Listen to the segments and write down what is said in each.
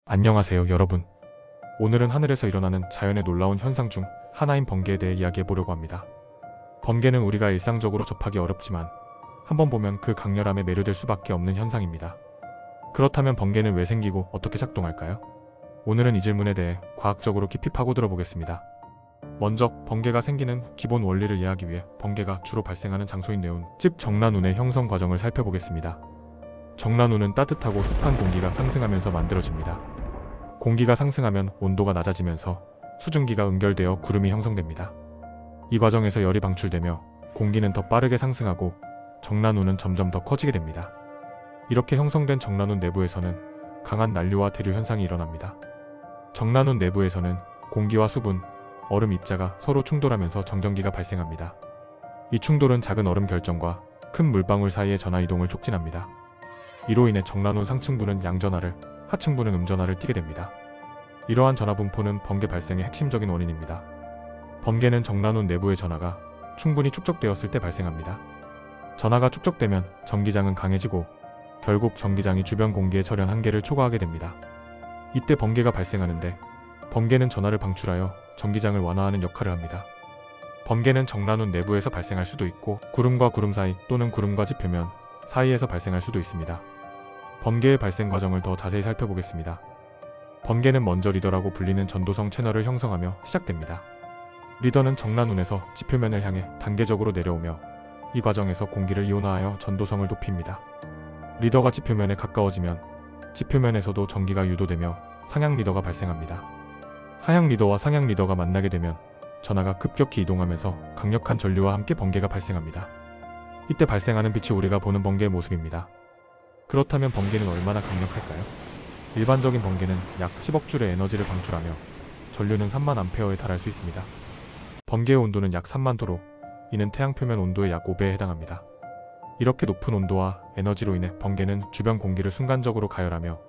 안녕하세요, 여러분. 오늘은 하늘에서 일어나는 자연의 놀라운 현상 중 하나인 번개에 대해 이야기해보려고 합니다. 번개는 우리가 일상적으로 접하기 어렵지만 한번 보면 그 강렬함에 매료될 수밖에 없는 현상입니다. 그렇다면 번개는 왜 생기고 어떻게 작동할까요? 오늘은 이 질문에 대해 과학적으로 깊이 파고들어 보겠습니다. 먼저 번개가 생기는 기본 원리를 이해하기 위해 번개가 주로 발생하는 장소인 네온, 즉 정란운의 형성 과정을 살펴보겠습니다. 정란운은 따뜻하고 습한 공기가 상승하면서 만들어집니다. 공기가 상승하면 온도가 낮아지면서 수증기가 응결되어 구름이 형성됩니다. 이 과정에서 열이 방출되며 공기는 더 빠르게 상승하고 정란운은 점점 더 커지게 됩니다. 이렇게 형성된 정란운 내부에서는 강한 난류와 대류 현상이 일어납니다. 정란운 내부에서는 공기와 수분, 얼음 입자가 서로 충돌하면서 정전기가 발생합니다. 이 충돌은 작은 얼음 결정과 큰 물방울 사이의 전하 이동을 촉진합니다. 이로 인해 정란운 상층부는 양전하를, 하층부는 음전하를 띠게 됩니다. 이러한 전하 분포는 번개 발생의 핵심적인 원인입니다. 번개는 정란운 내부의 전하가 충분히 축적되었을 때 발생합니다. 전하가 축적되면 전기장은 강해지고 결국 전기장이 주변 공기의 절연 한계를 초과하게 됩니다. 이때 번개가 발생하는데 번개는 전하를 방출하여 전기장을 완화하는 역할을 합니다. 번개는 정란운 내부에서 발생할 수도 있고 구름과 구름 사이 또는 구름과 지표면 사이에서 발생할 수도 있습니다. 번개의 발생 과정을 더 자세히 살펴보겠습니다. 번개는 먼저 리더라고 불리는 전도성 채널을 형성하며 시작됩니다. 리더는 정란운에서 지표면을 향해 단계적으로 내려오며 이 과정에서 공기를 이온화하여 전도성을 높입니다. 리더가 지표면에 가까워지면 지표면에서도 전기가 유도되며 상향 리더가 발생합니다. 하향 리더와 상향 리더가 만나게 되면 전하가 급격히 이동하면서 강력한 전류와 함께 번개가 발생합니다. 이때 발생하는 빛이 우리가 보는 번개의 모습입니다. 그렇다면 번개는 얼마나 강력할까요? 일반적인 번개는 약 10억 줄의 에너지를 방출하며 전류는 3만 암페어에 달할 수 있습니다. 번개의 온도는 약 3만 도로, 이는 태양 표면 온도의 약 5배에 해당합니다. 이렇게 높은 온도와 에너지로 인해 번개는 주변 공기를 순간적으로 가열하며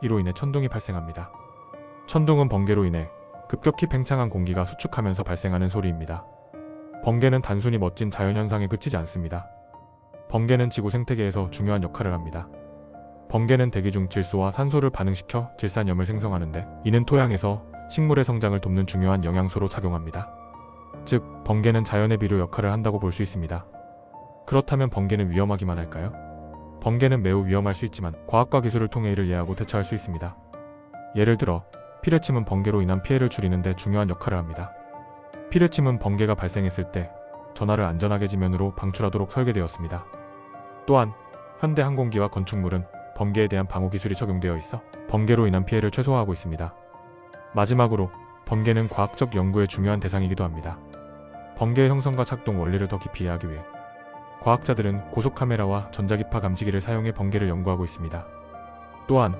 이로 인해 천둥이 발생합니다. 천둥은 번개로 인해 급격히 팽창한 공기가 수축하면서 발생하는 소리입니다. 번개는 단순히 멋진 자연현상에 그치지 않습니다. 번개는 지구 생태계에서 중요한 역할을 합니다. 번개는 대기 중 질소와 산소를 반응시켜 질산염을 생성하는데 이는 토양에서 식물의 성장을 돕는 중요한 영양소로 작용합니다. 즉, 번개는 자연의 비료 역할을 한다고 볼 수 있습니다. 그렇다면 번개는 위험하기만 할까요? 번개는 매우 위험할 수 있지만 과학과 기술을 통해 이를 이해하고 대처할 수 있습니다. 예를 들어, 피뢰침은 번개로 인한 피해를 줄이는 데 중요한 역할을 합니다. 피뢰침은 번개가 발생했을 때 전하를 안전하게 지면으로 방출하도록 설계되었습니다. 또한 현대 항공기와 건축물은 번개에 대한 방호 기술이 적용되어 있어 번개로 인한 피해를 최소화하고 있습니다. 마지막으로 번개는 과학적 연구의 중요한 대상이기도 합니다. 번개의 형성과 작동 원리를 더 깊이 이해하기 위해 과학자들은 고속카메라와 전자기파 감지기를 사용해 번개를 연구하고 있습니다. 또한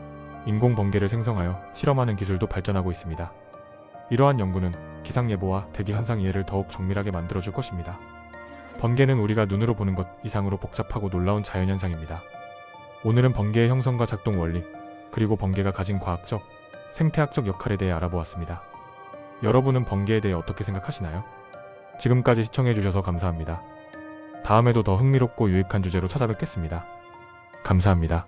인공 번개를 생성하여 실험하는 기술도 발전하고 있습니다. 이러한 연구는 기상예보와 대기 현상 이해를 더욱 정밀하게 만들어줄 것입니다. 번개는 우리가 눈으로 보는 것 이상으로 복잡하고 놀라운 자연현상입니다. 오늘은 번개의 형성과 작동 원리, 그리고 번개가 가진 과학적, 생태학적 역할에 대해 알아보았습니다. 여러분은 번개에 대해 어떻게 생각하시나요? 지금까지 시청해주셔서 감사합니다. 다음에도 더 흥미롭고 유익한 주제로 찾아뵙겠습니다. 감사합니다.